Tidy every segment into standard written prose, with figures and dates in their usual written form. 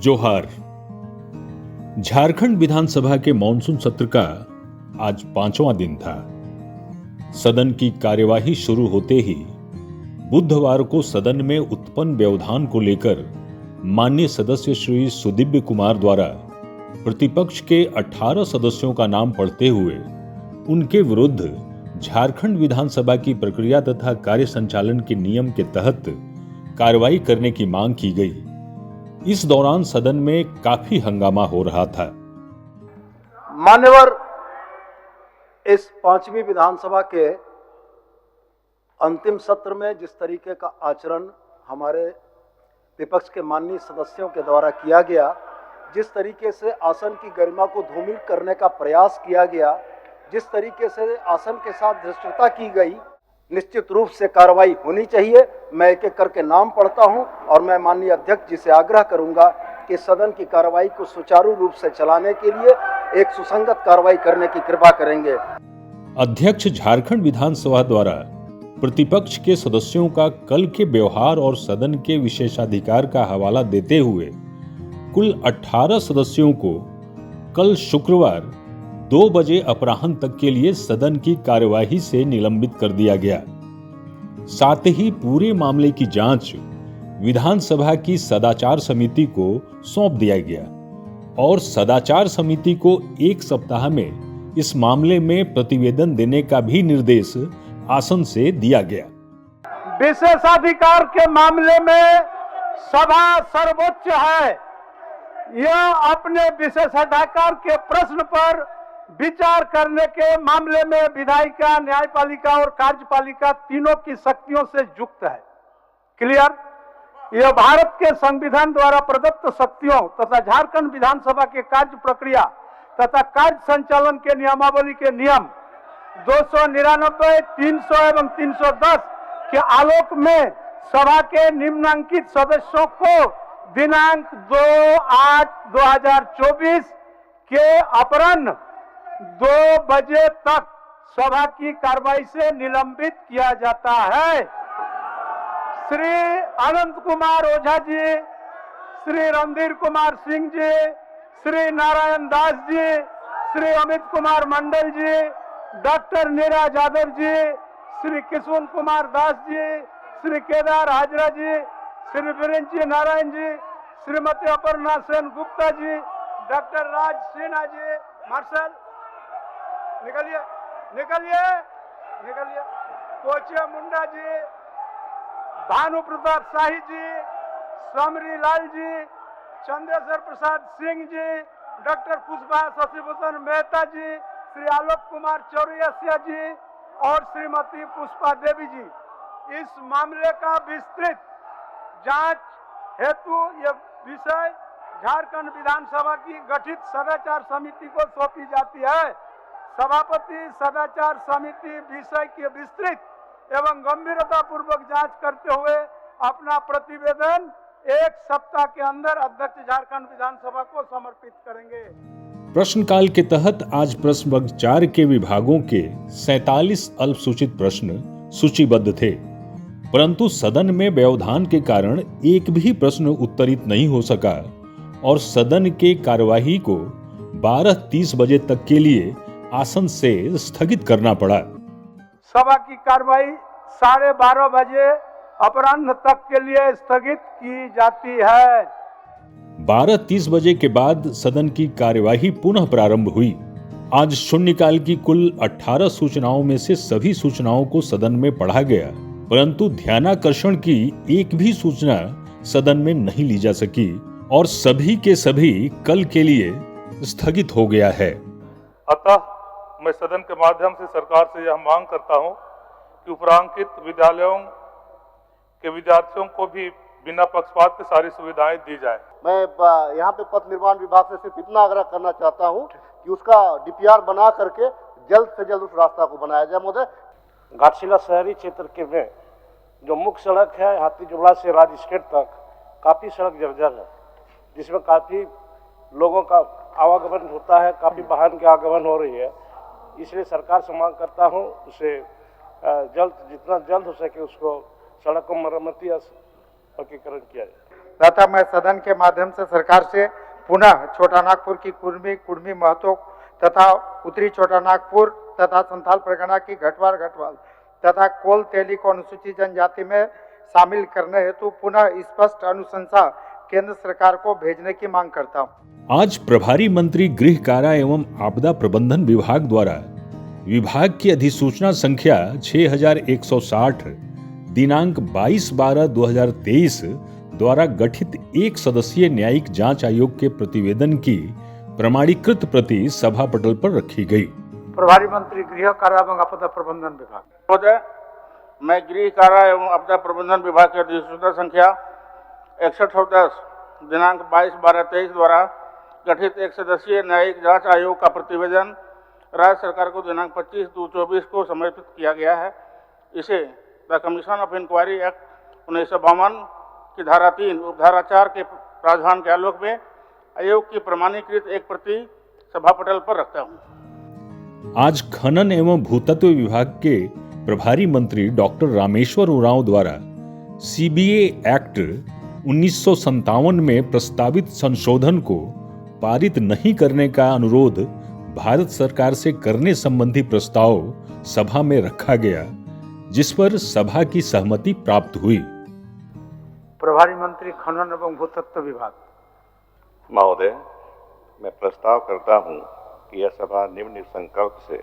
जोहार। झारखंड विधानसभा के मॉनसून सत्र का आज 5वां दिन था। सदन की कार्यवाही शुरू होते ही बुधवार को सदन में उत्पन्न व्यवधान को लेकर माननीय सदस्य श्री सुदिव्य कुमार द्वारा प्रतिपक्ष के 18 सदस्यों का नाम पढ़ते हुए उनके विरुद्ध झारखंड विधानसभा की प्रक्रिया तथा कार्य संचालन के नियम के तहत कार्रवाई करने की मांग की गई। इस दौरान सदन में काफी हंगामा हो रहा था। मान्यवर, इस 5वीं विधानसभा के अंतिम सत्र में जिस तरीके का आचरण हमारे विपक्ष के माननीय सदस्यों के द्वारा किया गया, जिस तरीके से आसन की गरिमा को धूमिल करने का प्रयास किया गया, जिस तरीके से आसन के साथ धृष्टता की गई, निश्चित रूप से कार्रवाई होनी चाहिए। मैं एक एक करके नाम पढ़ता हूं और मैं माननीय अध्यक्ष जी से आग्रह करूंगा कि सदन की कार्रवाई को सुचारू रूप से चलाने के लिए एक सुसंगत कार्रवाई करने की कृपा करेंगे। अध्यक्ष झारखंड विधानसभा द्वारा प्रतिपक्ष के सदस्यों का कल के व्यवहार और सदन के विशेषाधिकार का हवाला देते हुए कुल 18 सदस्यों को कल शुक्रवार 2 बजे अपराह्न तक के लिए सदन की कार्यवाही से निलंबित कर दिया गया। साथ ही पूरे मामले की जांच विधानसभा की सदाचार समिति को सौंप दिया गया और सदाचार समिति को 1 सप्ताह में इस मामले में प्रतिवेदन देने का भी निर्देश आसन से दिया गया। विशेषाधिकार के मामले में सभा सर्वोच्च है। यह अपने विशेषाधिकार के प्रश्न पर विचार करने के मामले में विधायिका, न्यायपालिका और कार्यपालिका तीनों की शक्तियों से युक्त है। क्लियर? यह भारत के संविधान द्वारा प्रदत्त शक्तियों तथा झारखंड विधानसभा के कार्य प्रक्रिया तथा कार्य संचालन के नियमावली के नियम 299, 300 एवं 310 के आलोक में सभा के निम्नांकित सदस्यों को दिनांक 2/8/2024 के अपराह्न 2 बजे तक सभा की कार्रवाई से निलंबित किया जाता है। श्री अनंत कुमार ओझा जी, श्री रणधीर कुमार सिंह जी, श्री नारायण दास जी, श्री अमित कुमार मंडल जी, डॉक्टर नीरज यादव जी, श्री किशोर कुमार दास जी, श्री केदार हाजरा जी, श्री वीरेंद्र जी नारायण जी, श्रीमती अपर्णा सेन गुप्ता जी, डॉक्टर राज सिन्हा जी, मार्शल निकलिए निकलिए निकलिए, कोचिया मुंडा जी, भानु प्रताप शाही जी, समरी लाल जी, चंद्रेश्वर प्रसाद सिंह जी, डॉक्टर पुष्पा शशिभूषण मेहता जी, श्री आलोक कुमार चौरसिया जी और श्रीमती पुष्पा देवी जी। इस मामले का विस्तृत जांच हेतु यह विषय झारखंड विधानसभा की गठित सदाचार समिति को सौंपी जाती है। सभापति सदाचार समिति विषय की विस्तृत एवं गंभीरता पूर्वक जांच करते हुए अपना प्रतिवेदन 1 सप्ताह के अंदर अध्यक्ष झारखंड विधानसभा को समर्पित करेंगे। प्रश्नकाल के तहत आज प्रश्न वर्ग 4 के विभागों के 47 अल्पसूचित प्रश्न सूचीबद्ध थे, परंतु सदन में व्यवधान के कारण एक भी प्रश्न उत्तरित नहीं हो सका और सदन के कार्यवाही को 12:30 बजे तक के लिए आसन से स्थगित करना पड़ा। सभा की कार्रवाई 12:30 बजे अपराह्न तक के लिए स्थगित की जाती है। 12:30 बजे के बाद सदन की कार्यवाही पुनः प्रारंभ हुई। आज शून्यकाल की कुल 18 सूचनाओं में से सभी सूचनाओं को सदन में पढ़ा गया, परंतु ध्यानाकर्षण की एक भी सूचना सदन में नहीं ली जा सकी और सभी के सभी कल के लिए स्थगित हो गया है। अतः मैं सदन के माध्यम से सरकार से यह मांग करता हूं कि उपरांकित विद्यालयों के विद्यार्थियों को भी बिना पक्षपात के सारी सुविधाएं दी जाए। मैं यहाँ पे पथ निर्माण विभाग से सिर्फ इतना आग्रह करना चाहता हूँ कि उसका डीपीआर बना करके जल्द से जल्द उस रास्ता को बनाया जाए। महोदय, घाटशिला शहरी क्षेत्र के में जो मुख्य सड़क है हाथीजुबड़ा से राज स्टेट तक काफ़ी सड़क जर्जर है, जिसमें काफ़ी लोगों का आवागमन होता है, काफ़ी वाहन की आगमन हो रही है। इसलिए सरकार से मांग करता हूँ उसे जितना जल्द हो सके उसको सड़क को मरम्मती पक्कीकरण किया जाए। तथा मैं सदन के माध्यम से सरकार से पुनः छोटा नागपुर की कुर्मी महतो तथा उत्तरी छोटा नागपुर तथा संथाल परगना की गढ़वाल तथा कोल तेली को अनुसूचित जनजाति में शामिल करने हेतु पुनः स्पष्ट अनुशंसा केंद्र सरकार को भेजने की मांग करता हूं। आज प्रभारी मंत्री गृह कारा एवं आपदा प्रबंधन विभाग द्वारा विभाग की अधिसूचना संख्या 6160 दिनांक 22/12/2023 द्वारा गठित एक सदस्यीय न्यायिक जांच आयोग के प्रतिवेदन की प्रमाणीकृत प्रति सभा पटल पर रखी गई। प्रभारी मंत्री गृह कारा एवं आपदा प्रबंधन विभाग। महोदय, मैं गृह कारा एवं आपदा प्रबंधन विभाग की अधिसूचना संख्या 6110 दिनांक 22/12/23 द्वारा गठित एक सदस्यीय न्यायिक जांच आयोग का प्रतिवेदन राज्य सरकार को दिनांक 25/2/24 को समर्पित किया गया है। इसे the commission of inquiry act 1952 की धारा 3 उपधारा 4 के प्रावधान के आलोक में आयोग की प्रमाणीकृत एक प्रति सभा पटल पर रखता हूँ। आज खनन एवं भूतत्व विभाग के प्रभारी मंत्री डॉक्टर रामेश्वर उरांव द्वारा सीबीए एक्ट 1957 में प्रस्तावित संशोधन को पारित नहीं करने का अनुरोध भारत सरकार से करने संबंधी प्रस्ताव सभा में रखा गया, जिस पर सभा की सहमति प्राप्त हुई। प्रभारी मंत्री खनन एवं भूतत्व विभाग। महोदय, मैं प्रस्ताव करता हूं कि यह सभा निम्न संकल्प से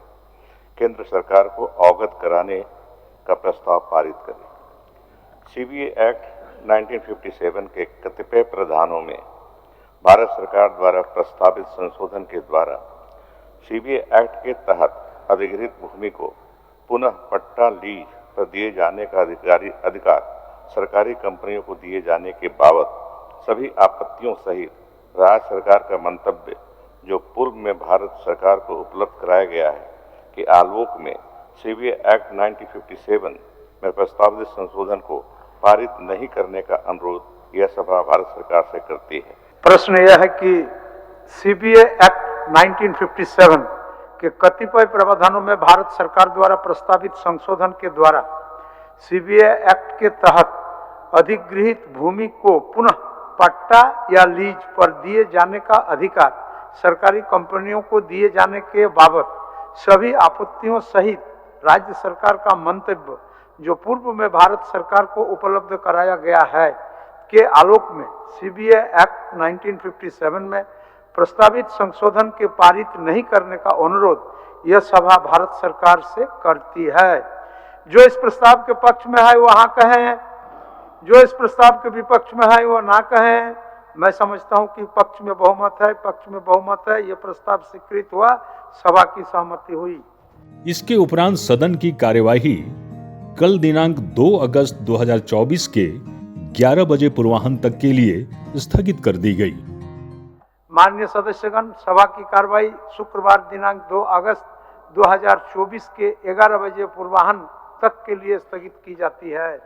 केंद्र सरकार को अवगत कराने का प्रस्ताव पारित करे। सीबीए एक्ट 1957 के कतिपय प्रावधानों में भारत सरकार द्वारा प्रस्तावित संशोधन के द्वारा सीबीए एक्ट के तहत अधिग्रहित भूमि को पुनः पट्टा लीज पर दिए जाने का अधिकार सरकारी कंपनियों को दिए जाने के बाबत सभी आपत्तियों सहित राज्य सरकार का मंतव्य जो पूर्व में भारत सरकार को उपलब्ध कराया गया है के आलोक में सीबीए एक्ट 1957 में प्रस्तावित संशोधन को पारित नहीं करने का अनुरोध यह सभा भारत सरकार से करती है। प्रश्न यह है कि सीबीए एक्ट 1957 के कतिपय प्रावधानों में भारत सरकार द्वारा प्रस्तावित संशोधन के द्वारा सीबीए एक्ट के तहत अधिग्रहित भूमि को पुनः पट्टा या लीज पर दिए जाने का अधिकार सरकारी कंपनियों को दिए जाने के बाबत सभी आपत्तियों सहित राज्य सरकार का मंतव्य जो पूर्व में भारत सरकार को उपलब्ध कराया गया है के आलोक में सीबीए एक्ट 1957 में प्रस्तावित संशोधन के पारित नहीं करने का अनुरोध यह सभा भारत सरकार से करती है। जो इस प्रस्ताव के पक्ष में है वो हाँ कहें, जो इस प्रस्ताव के विपक्ष में है वो ना कहें। मैं समझता हूं कि पक्ष में बहुमत है, यह प्रस्ताव स्वीकृत हुआ, सभा की सहमति हुई। इसके उपरांत सदन की कार्यवाही कल दिनांक 2 अगस्त 2024 के 11 बजे पूर्वाह्न तक के लिए स्थगित कर दी गई। माननीय सदस्यगण, सभा की कार्यवाही शुक्रवार दिनांक 2 अगस्त 2024 के 11 बजे पूर्वाह्न तक के लिए स्थगित की जाती है।